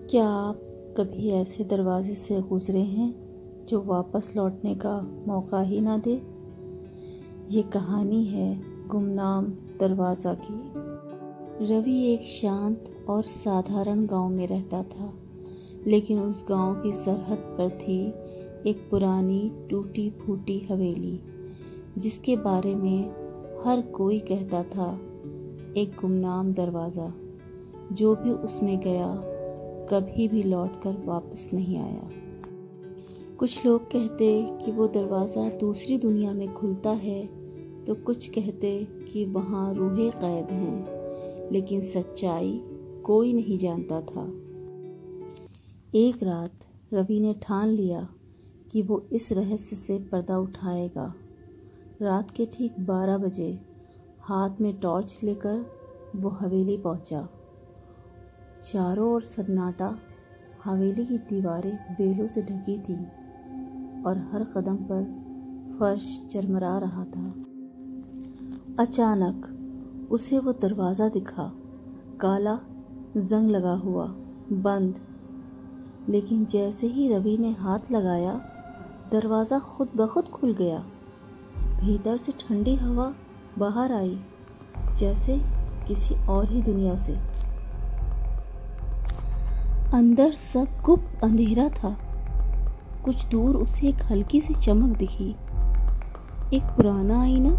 क्या आप कभी ऐसे दरवाजे से गुजरे हैं जो वापस लौटने का मौका ही ना दे? ये कहानी है गुमनाम दरवाज़ा की। रवि एक शांत और साधारण गांव में रहता था, लेकिन उस गांव की सरहद पर थी एक पुरानी टूटी फूटी हवेली, जिसके बारे में हर कोई कहता था एक गुमनाम दरवाज़ा। जो भी उसमें गया कभी भी लौटकर वापस नहीं आया। कुछ लोग कहते कि वो दरवाज़ा दूसरी दुनिया में खुलता है, तो कुछ कहते कि वहाँ रूहें कैद हैं, लेकिन सच्चाई कोई नहीं जानता था। एक रात रवि ने ठान लिया कि वो इस रहस्य से पर्दा उठाएगा। रात के ठीक 12 बजे हाथ में टॉर्च लेकर वो हवेली पहुंचा। चारों ओर सन्नाटा, हवेली की दीवारें बेलों से ढकी थीं और हर कदम पर फर्श चरमरा रहा था। अचानक उसे वो दरवाज़ा दिखा, काला, जंग लगा हुआ, बंद। लेकिन जैसे ही रवि ने हाथ लगाया, दरवाज़ा खुद ब खुद खुल गया। भीतर से ठंडी हवा बाहर आई, जैसे किसी और ही दुनिया से। अंदर सब गुप्त अंधेरा था। कुछ दूर उसे एक हल्की सी चमक दिखी, एक पुराना आईना।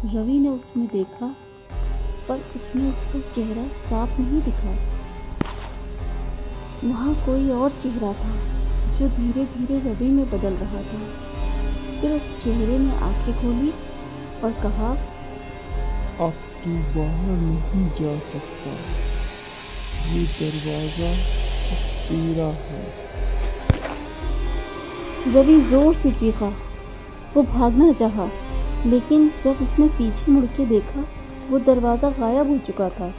रवि ने उसमें देखा, पर उसमें उसका चेहरा साफ नहीं दिखा। वहाँ कोई और चेहरा था जो धीरे धीरे रवि में बदल रहा था। फिर उस चेहरे ने आंखें खोली और कहा, अब तू बाहर नहीं जा सकता, ये दरवाजा तेरा है। रवि जोर से चीखा। वो भागना चाहा, लेकिन जब उसने पीछे मुड़ के देखा, वो दरवाज़ा गायब हो चुका था।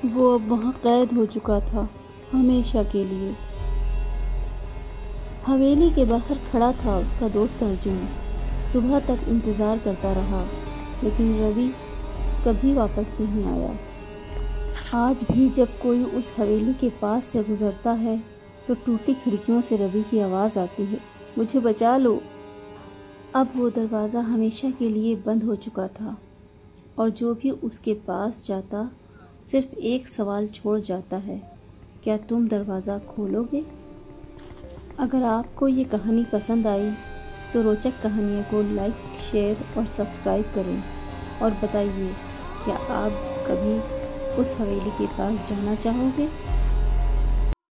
वो अब वहाँ कैद हो चुका था, हमेशा के लिए। हवेली के बाहर खड़ा था उसका दोस्त अर्जुन। सुबह तक इंतज़ार करता रहा, लेकिन रवि कभी वापस नहीं आया। आज भी जब कोई उस हवेली के पास से गुजरता है, तो टूटी खिड़कियों से रवि की आवाज़ आती है, मुझे बचा लो। अब वो दरवाज़ा हमेशा के लिए बंद हो चुका था, और जो भी उसके पास जाता सिर्फ एक सवाल छोड़ जाता है, क्या तुम दरवाज़ा खोलोगे? अगर आपको ये कहानी पसंद आई तो रोचक कहानियों को लाइक, शेयर और सब्सक्राइब करें, और बताइए, क्या आप कभी उस हवेली के पास जाना चाहोगे?